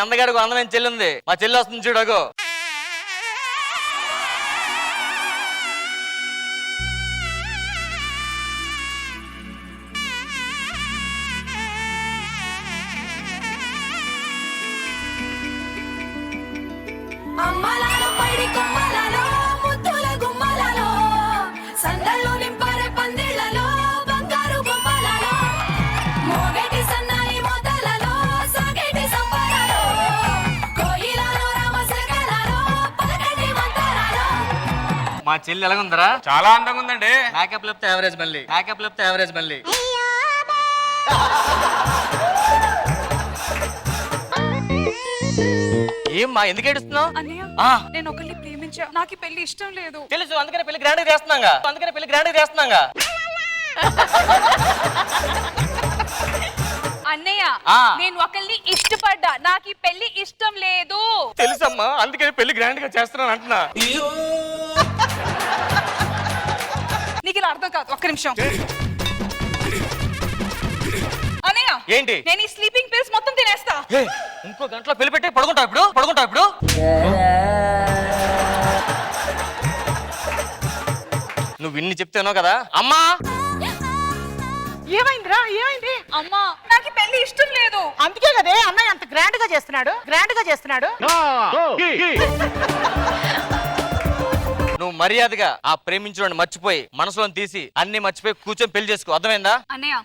అందగాడికి అందమైన చెల్లి ఉంది. మా చెల్లి వస్తుంది చూడకు. మా చెల్లి ఎలాగుందరా? చాలా అందంగా ఉందండి. మేకప్ లేకపోతే యావరేజ్ మళ్ళీ, మేకప్ లేకపోతే యావరేజ్ మళ్ళీ. ఏమ్మా ఎందుకు ఏడుస్తున్నావు? నేను ఒకరిని ప్రేమించా, నాకు పెళ్లి ఇష్టం లేదు. తెలుసు, అందుకనే పెళ్లి గ్రాండ్ చేస్తున్నాగా, అందుకనే పెళ్లి గ్రాండ్ చేస్తున్నాగా. అన్నయ్య నేను ఒకరిని ఇష్టపడ్డా, నాకు పెళ్లి ఇష్టం లేదు. తెలుసమ్మా, అందుకని పెళ్లి గ్రాండ్ గా చేస్తున్నాను అంటున్నా. నీకు ఇలా అర్థం కాదు. ఒక్క నిమిషం అన్నయ్య. ఏంటి? నేను ఈ స్లీపింగ్ పిల్స్ మొత్తం తినేస్తా. ఇంకో గంటలో పెళ్లి పెట్టి పడుకుంటావు ఇప్పుడు, పడుకుంటావు ఇప్పుడు. నువ్వు ఇన్ని చెప్తానో కదా అమ్మా. ఏమైందిరా? ఏమైంది? అమ్మా నాకు పెళ్లి ఇష్టం లేదు. అందుకే కదే అన్నయ్య అంత గ్రాండ్ గా చేస్తున్నాడు, గ్రాండ్ గా చేస్తున్నాడు. నువ్వు మర్యాదగా ఆ ప్రేమించడం మర్చిపోయి మనసులో తీసి అన్ని మర్చిపోయి కూర్చొని పెళ్లి చేసుకో, అర్థమైందా? అన్నయ్య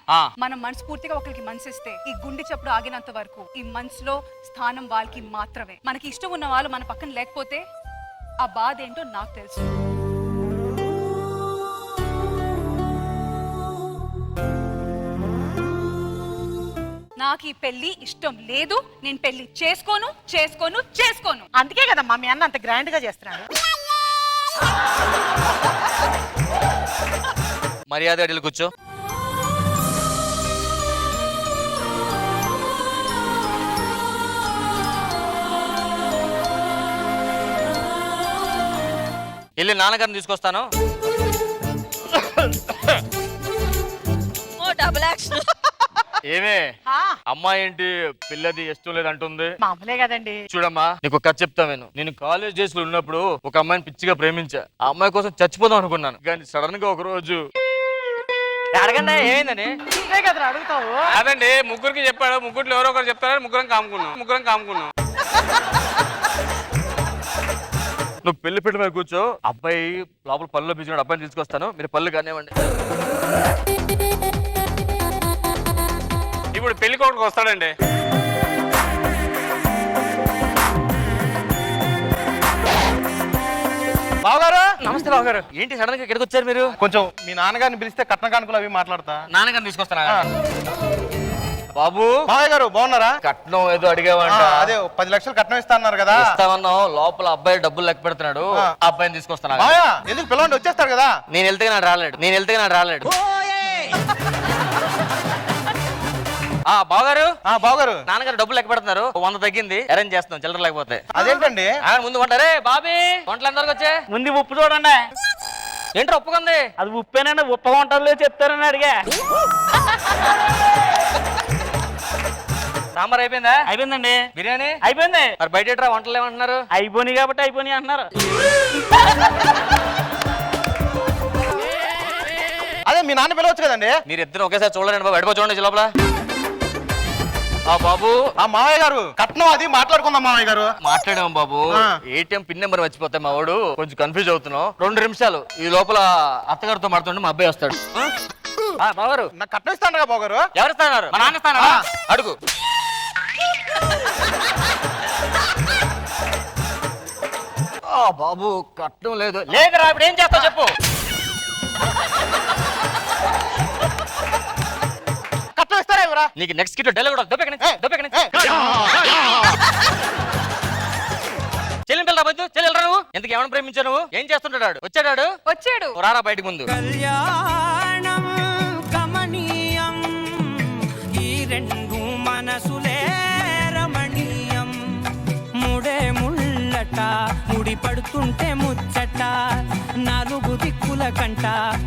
మనం మనస్ఫూర్తిగా ఒకరికి మనసిస్తే ఈ గుండె చప్పుడు ఆగినంత వరకు ఈ మనసులో స్థానం వాళ్ళకి మాత్రమే. మనకి ఇష్టం ఉన్న వాళ్ళు మన పక్కన లేకపోతే ఆ బాధ ఏంటో నాకు తెలుసు. నాకు ఈ పెళ్లి ఇష్టం లేదు. నేను పెళ్లి చేసుకోను, చేసుకోను, చేసుకోను. అందుకే కదమ్మా మీ అన్న అంత గ్రాండ్ గా చేస్తున్నాడు. మర్యాద అడిగి కూర్చో. వెళ్ళి నాన్నగారిని తీసుకొస్తాను. Double action. ఏమే అమ్మాయి ఏంటి పిల్లది ఇష్టం లేదు అంటుంది? మామూలే కదండి. చూడమ్మా, నీకు కథ చెప్తా. నేను కాలేజ్ డేస్ లో ఉన్నప్పుడు ఒక అమ్మాయిని పిచ్చిగా ప్రేమించా. ఆ అమ్మాయి కోసం చచ్చిపోదాం అనుకున్నాను, కానీ సడన్ గా ఒక రోజు అడగండి ఏమైందని. కదరా అడుగుతావు? అదండి, ముగ్గురికి చెప్పాడు, ముగ్గురు ఎవరో ఒకరు చెప్తారని ముగ్గురం కాముకున్నాం. నువ్వు పెళ్లి పెట్టి మీద కూర్చో. అబ్బాయి లోపల పళ్ళలో బిజీ, అబ్బాయిని తీసుకొస్తాను, మీరు పళ్ళు కానివ్వండి. ఇప్పుడు పెళ్లి కొడుకు వస్తాడండి. బావగారు, నమస్తే బావగారు. ఏంటి సడన్ గా ఇక్కడికి వచ్చారు మీరు? కొంచెం మీ నాన్నగారిని పిలిస్తే కట్న కానుకలు అవి మాట్లాడతా. నాన్నగారిని తీసుకొస్తానా? బాబు మావయ్య గారు బాగున్నారా? కట్నం ఏదో అడిగావంట. అదే 10 లక్షలు కట్నం ఇస్తా అన్నారు కదా. ఇస్తామన్నావు. లోపల అబ్బాయి డబ్బులు లెక్క పెడుతున్నాడు, ఆ అబ్బాయిని తీసుకొస్తాను. మావయ్య ఎందుకు పిలవండి, వచ్చేస్తాడు కదా. నేను వెళ్తే నాడు రాలేడు. బావగారు, బావగారు నాన్నగారు డబ్బులు లెక్క పెడుతున్నారు. 100 తగ్గింది, అరేంజ్ చేస్తాం చిల్లర లేకపోతే. అదేంటండి? ముందు కొంటారే బాబీ, వంటలు ఎంతవరకు వచ్చే? ముందు ఉప్పు చూడండి. ఏంటో ఒప్పుకుంది? అది ఉప్పేనండి, ఉప్ప వంటలు చెప్తారని అడిగా. సాంబార్ అయిపోయిందా? అయిపోయిందండి. బిర్యానీ అయిపోయింది. మరి బయట వంటలు ఏమంటున్నారు? అయిపోయినాయి కాబట్టి అయిపోయినాయి అంటున్నారు. అదే మీ నాన్న పిలవచ్చు కదండి. మీరు ఇద్దరు ఒకేసారి చూడండి బాబు, ఎడపో చూడండి లోపల. బాబు, మావయ్య గారు కట్నం అది మాట్లాడుకుందాం. మావయ్య గారు మాట్లాడాం బాబు. ఏటీఎం పిన్ నెంబర్ మర్చిపోతే మా వాడు కొంచెం కన్ఫ్యూజ్ అవుతున్నావు. 2 నిమిషాలు ఈ లోపల అత్తగారితో మాట్లాడుతుంటే మా అబ్బాయి వస్తాడు. బావగారు నాకు కట్నం ఇస్తాను కదా బావగారు. ఎవరు ఇస్తున్నారు? మా నాన్న ఇస్తాను. అడుగు. బాబు కట్నం లేదు. లేదురా, ఇప్పుడు ఏం చేస్తావు చెప్పు. కట్నం ఇస్తారా ఎవరా? నీకు నెక్స్ట్ కిట్ డెలివరీ కూడా దొబ్బెక్కని చెల్లిని పిల్లరా బద్దు, చెల్లెలరా నువ్వు. ఎందుకు ఏమైనా ప్రేమించావు నువ్వు? ఏం చేస్తుంటాడు? వచ్చాడు రారా బయటకు ముందు. కళ్యాణం కమనీయం, ఈ రెండు మనసులే రమణీయం. ముడే ముళ్ళట ముడి పడుతుంటే ముచ్చట, 4 దిక్కుల కంట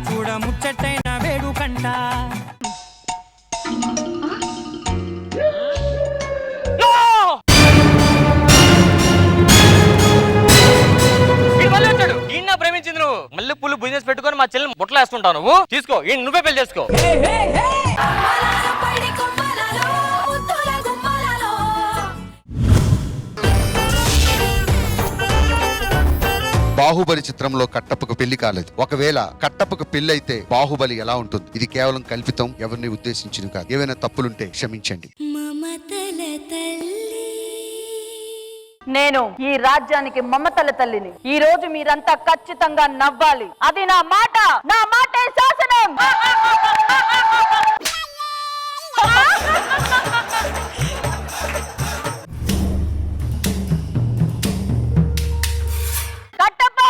చూడ ముచ్చటైన వేడుకంట. కళ్ళు పుల్లు బిజినెస్ పెట్టుకొని మా చెల్లి బుట్టలు వేస్తుంటావు నువ్వు. తీసుకో నువ్వే పెళ్లి చేసుకో. బాహుబలి చిత్రంలో కట్టప్పకు పెళ్లి కాలేదు. ఒకవేళ కట్టప్పకు పెళ్లి అయితే బాహుబలి ఎలా ఉంటుంది? ఇది కేవలం కల్పితం, ఎవరిని ఉద్దేశించింది కాదు. ఏవైనా తప్పులుంటే క్షమించండి. నేను ఈ రాజ్యానికి మమతల తల్లిని. ఈ రోజు మీరంతా ఖచ్చితంగా నవ్వాలి. అది నా మాట, నా మాటే శాసనం. కట్టప్ప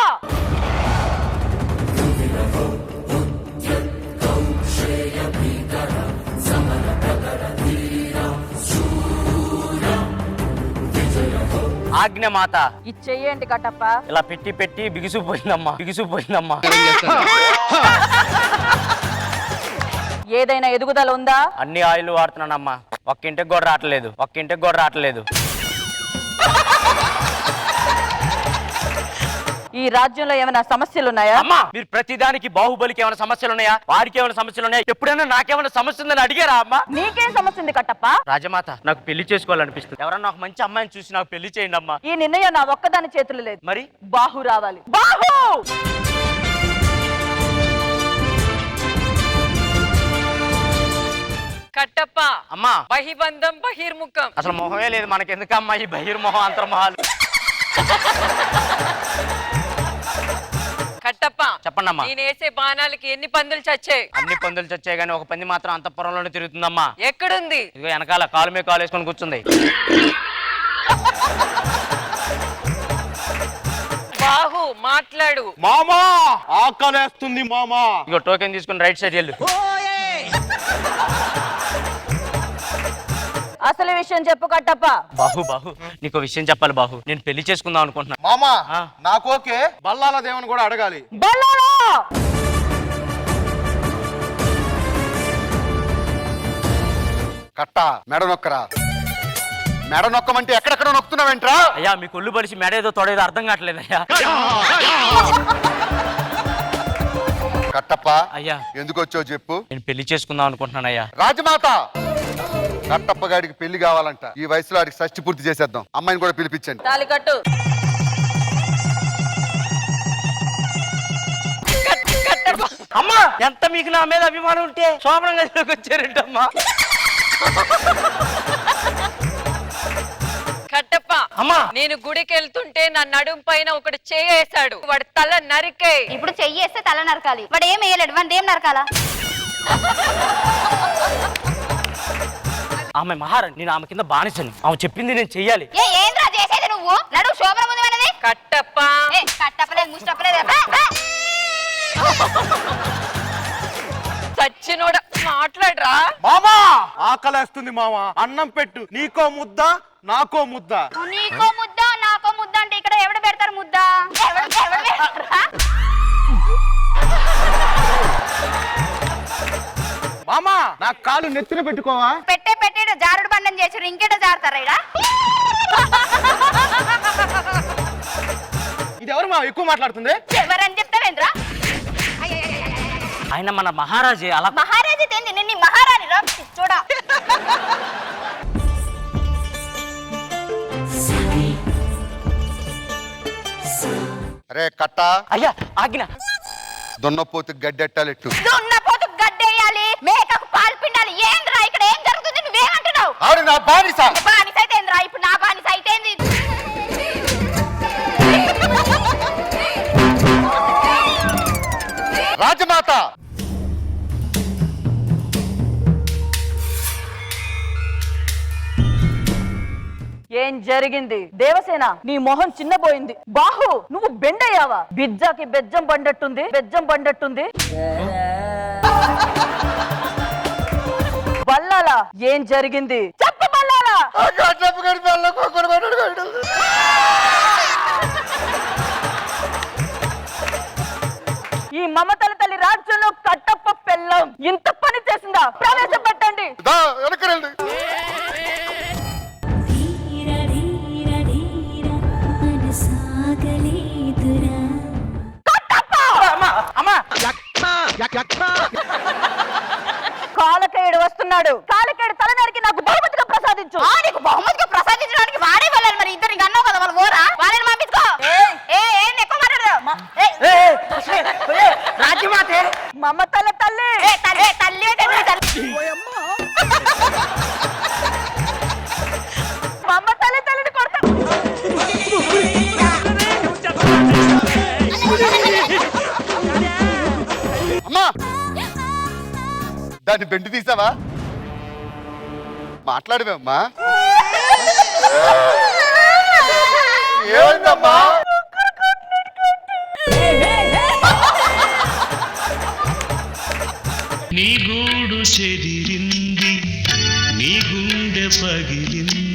ఆజ్ఞ మాత. ఇచ్చేయండి కట్టప్ప. ఇలా పెట్టి పెట్టి బిగుసిపోయిందమ్మా. ఏదైనా ఎదుగుదల ఉందా? అన్ని ఆయిల్ వాడుతున్నానమ్మా. ఒక్కింటికి కూడా రావట్లేదు. ఈ రాజ్యంలో ఏమైనా సమస్యలు ఉన్నాయా? అమ్మా, మీరు ప్రతిదానికి బాహుబలికి ఏమైనా సమస్యలు ఉన్నాయా, వారికి ఏమైనా సమస్యలు ఉన్నాయా, ఎప్పుడైనా నాకేమైనా సమస్య ఉందని అడిగారా అమ్మా? నీకేం సమస్య ఉంది కట్టప్ప? రాజమాత, నాకు పెళ్లి చేసుకోవాలనిపిస్తుంది. ఎవరన్నా ఒక మంచి అమ్మాయిని చూసి నాకు పెళ్లి చేయండి అమ్మా. ఈ నిర్ణయం నా ఒక్కదాని చేతులు లేదు. మరి బాహు రావాలి. బాహు! కట్టప్ప అమ్మా, బహిబంధం బహిర్ముఖం. అసలు మొహమే లేదు మనకెందుకమ్మా ఈ బహిర్మొహం అంతర్మొహాలు. కట్టప్ప చెప్పండమ్మా. నేను వేసే బాణాలకి ఎన్ని పందులు చచ్చాయి? అన్ని పందులు చచ్చాయి కానీ ఒక పంది మాత్రం అంతఃపురంలోనే తిరుగుతుందమ్మా. ఎక్కడుంది? ఇదిగో వెనకాల కాలు మీద కాలు వేసుకొని కూర్చుంది. బాహు మాట్లాడు. మామా ఆకలేస్తుంది మామా. ఇగో టోకెన్ తీసుకుని రైట్ సైడ్ వెళ్ళు. అసలు విషయం చెప్పు కట్టప్ప. బాహు నీకు విషయం చెప్పాలి బాహు. నేను పెళ్లి చేసుకుందాం అనుకుంటున్నా. మామా ఆ. నాకు ఓకే. బల్లాల దేవుని కూడా అడగాలి. బల్లాలా! కట్ట మెడ నొక్కరా. మెడ నొక్కమంటే ఎక్కడెక్కడ నొక్కుతున్నావేంట్రా? అయ్యా మీ కొల్లు బలిసి మెడేదో తొడేదో అర్థం కావట్లేదు అయ్యా. కట్టప్ప అయ్యా ఎందుకు వచ్చావు చెప్పు. నేను పెళ్లి చేసుకుందాం అనుకుంటున్నాను అయ్యా. రాజమాత, కట్టప్ప గారికి పెళ్లి కావాలంట. ఈ వయసులో ఆడికి షష్టి పూర్తి చేసేద్దాం. అమ్మాయిని కూడా పిలిపించండి. తాళి కట్టు. అమ్మా, ఎంత మీకు నా మీద అభిమానం ఉంటే శోభనం గదిలోకి వచ్చారంటమ్మా. కట్టప్ప అమ్మా, నేను గుడికి వెళ్తుంటే నా నడుం పైన ఒకటి చేయేశాడు. వాడి తల నరికే. ఇప్పుడు చెయ్యేస్తే తల నరకాలి. వాడు ఏం వేయలేడు, వాడు ఏం నరకాలా? ఆమె మహారాణి, నేను ఆమె కింద బానిసని. ఆమె చెప్పింది నేను చెయ్యాలి. ఏంద్రా చేసేది నువ్వు? నడు శోభన ముందు వెళ్ళది. కట్టప్ప కట్టప్పలేదు ముష్టప్పలేదు. సచ్చినోడ మాట్లాడరా. మామా ఆకలేస్తుంది మామా. అన్నం పెట్టు. నీకో ముద్ద నాకో ముద్ద. నీకో ముద్ద నాకో ముద్ద అంటే ఇక్కడ ఎవడు పెడతారు ముద్ద? ఎవడు పెడతారా? మామా నా కాలు నెత్తిన పెట్టుకోవా? పెట్టేడు జారుడు బండం చేసారు. ఇంకేట జారుతారా ఇడా? ఇది ఎవరు మా ఎక్కువ మాట్లాడుతుంది? ఎవరని చెప్తావేంద్రా? ఆయన మన మహారాజే. అలా మహారాజు తేంది నిన్ను మహారాణి రా చూడా. అరే కట్ట, అయ్యా ఆజ్ఞ. దున్నపోతు గడ్డెట్టాలెట్టు. దున్నపోతు గడ్డేయాలి, మేకకు పాలు పిండాలి. ఏంద్రా ఇక్కడ ఏం జరుగుతుంది? నువ్వేమంటున్నావు? ఆవిడ నా బానిస. బానిస అయితే ఏంద్రా? ఇప్పుడు నా బానిస అయితే ఏంది? రాజమాత, ఏం జరిగింది? దేవసేన, నీ మొహం చిన్నపోయింది. బాహు, నువ్వు బెండయ్యావా? బిజ్జాకి బెజ్జం బండట్టుంది. బల్లాలా, ఏం జరిగింది? చెప్పు బల్లాలా. ఈ మమతల తల్లి రాజ్యంలో కట్టప్ప పెళ్ళం ఇంత పని చేసిందా? ప్రవేశపెట్టండి. వెనకరండి. కాలకేయుడు వస్తున్నాడు. కాలకేయుడు తల నరికి నాకు బహుమతిగా ప్రసాదించు. నీకు బహుమతిగా ప్రసాదించడానికి వాడే వెళ్ళాలి. మరి ఇద్దరికి అన్నావు కదా, వాళ్ళు పోరా? వాళ్ళని పంపించుకో. ఏం ఎక్కువ మాట్లాడదు. రాజ్యమాతే మమతల తల్లి. తల్లి అంటే మమతల తల్లిని కొడతా. అమ్మా దాన్ని బెండు తీసావా? మాట్లాడవేమ్మా? ఏమైందమ్మా? నీ గూడు చెదిరింది, నీ గుండె పగిలింది.